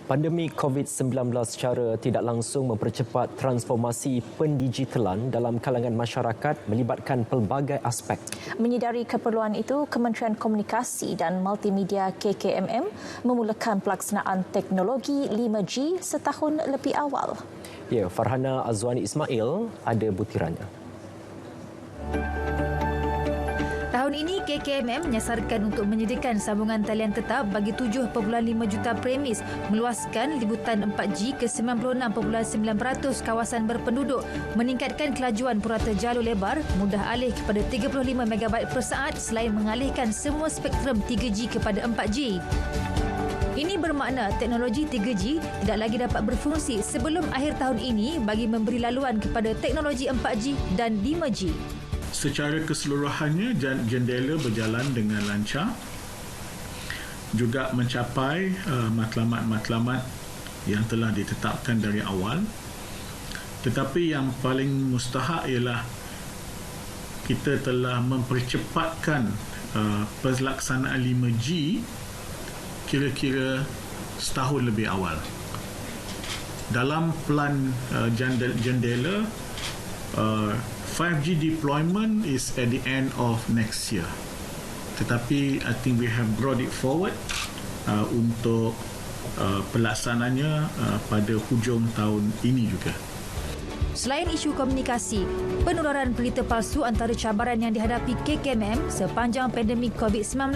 Pandemik COVID-19 secara tidak langsung mempercepat transformasi pendigitalan dalam kalangan masyarakat melibatkan pelbagai aspek. Menyedari keperluan itu, Kementerian Komunikasi dan Multimedia KKMM memulakan pelaksanaan teknologi 5G setahun lebih awal. Ya, Farhana Azwani Ismail ada butirannya. Tahun ini, KKMM menyasarkan untuk menyediakan sambungan talian tetap bagi 7.5 juta premis, meluaskan libutan 4G ke 96.9% kawasan berpenduduk, meningkatkan kelajuan purata jalur lebar, mudah alih kepada 35 MB per saat selain mengalihkan semua spektrum 3G kepada 4G. Ini bermakna teknologi 3G tidak lagi dapat berfungsi sebelum akhir tahun ini bagi memberi laluan kepada teknologi 4G dan 5G. Secara keseluruhannya, jendela berjalan dengan lancar, juga mencapai matlamat-matlamat yang telah ditetapkan dari awal. Tetapi yang paling mustahak ialah kita telah mempercepatkan pelaksanaan 5G kira-kira setahun lebih awal. Dalam plan jendela, 5G deployment is at the end of next year. Tetapi I think we have brought it forward untuk pelaksanaannya pada hujung tahun ini juga. Selain isu komunikasi, penularan berita palsu antara cabaran yang dihadapi KKMM sepanjang pandemik COVID-19.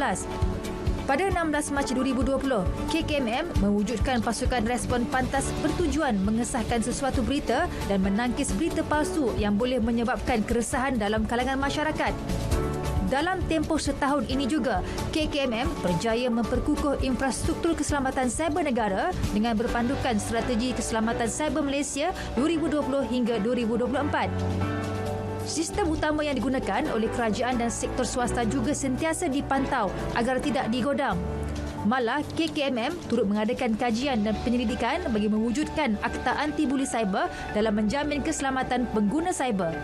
Pada 16 Mac 2020, KKMM mewujudkan pasukan respon pantas bertujuan mengesahkan sesuatu berita dan menangkis berita palsu yang boleh menyebabkan keresahan dalam kalangan masyarakat. Dalam tempoh setahun ini juga, KKMM berjaya memperkukuh infrastruktur keselamatan cyber negara dengan berpandukan Strategi Keselamatan Cyber Malaysia 2020 hingga 2024. Sistem utama yang digunakan oleh kerajaan dan sektor swasta juga sentiasa dipantau agar tidak digodam. Malah, KKMM turut mengadakan kajian dan penyelidikan bagi mewujudkan Akta Anti-Buli Cyber dalam menjamin keselamatan pengguna cyber.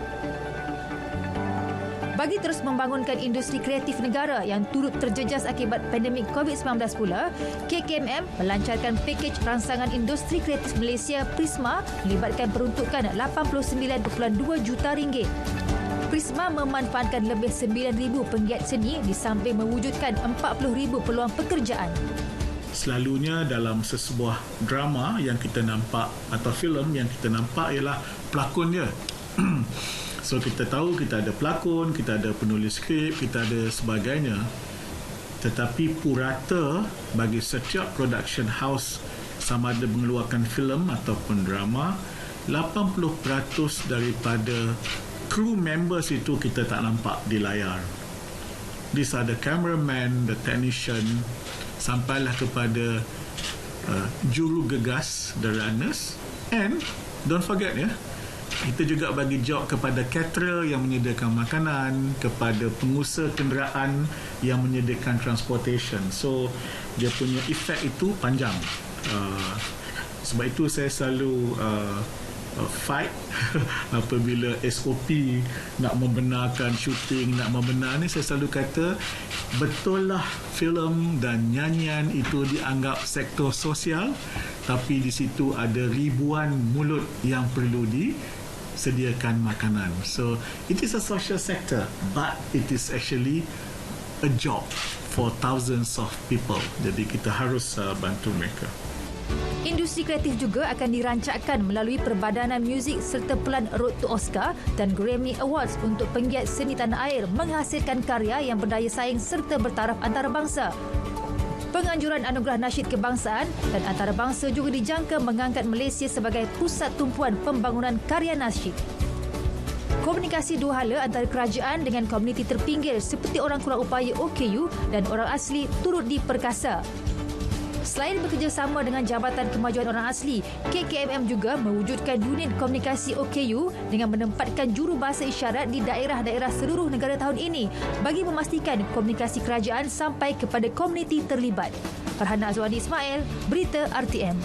Bagi terus membangunkan industri kreatif negara yang turut terjejas akibat pandemik COVID-19 pula, KKMM melancarkan pakej rangsangan industri kreatif Malaysia Prisma melibatkan peruntukan RM89.2 juta. Prisma memanfaatkan lebih 9,000 penggiat seni di samping mewujudkan 40,000 peluang pekerjaan. Selalunya dalam sesebuah drama yang kita nampak atau filem yang kita nampak ialah pelakon dia. So kita tahu kita ada pelakon, kita ada penulis skrip, kita ada sebagainya. Tetapi purata bagi setiap production house sama ada mengeluarkan filem ataupun drama, 80% daripada crew members itu kita tak nampak di layar. These are the cameraman, the technician, sampailah kepada juru gegas, the runners, and don't forget kita juga bagi job kepada caterer yang menyediakan makanan, kepada pengusaha kenderaan yang menyediakan transportation. So dia punya efek itu panjang. Sebab itu saya selalu fight apabila SOP nak membenarkan syuting, nak membenar ni, saya selalu kata betul lah filem dan nyanyian itu dianggap sektor sosial, tapi di situ ada ribuan mulut yang perlu disediakan makanan. So it is a social sector, but it is actually a job for thousands of people. Jadi kita harus bantu mereka. Industri kreatif juga akan dirancakkan melalui Perbadanan Muzik serta pelan Road to Oscar dan Grammy Awards untuk penggiat seni tanah air menghasilkan karya yang berdaya saing serta bertaraf antarabangsa. Penganjuran Anugerah Nasyid Kebangsaan dan Antarabangsa juga dijangka mengangkat Malaysia sebagai pusat tumpuan pembangunan karya nasyid. Komunikasi dua hala antara kerajaan dengan komuniti terpinggir seperti orang kurang upaya OKU dan orang asli turut diperkasa. Selain bekerjasama dengan Jabatan Kemajuan Orang Asli, KKMM juga mewujudkan unit komunikasi OKU dengan menempatkan jurubahasa isyarat di daerah-daerah seluruh negara tahun ini bagi memastikan komunikasi kerajaan sampai kepada komuniti terlibat. Farhana Azwani Ismail, Berita RTM.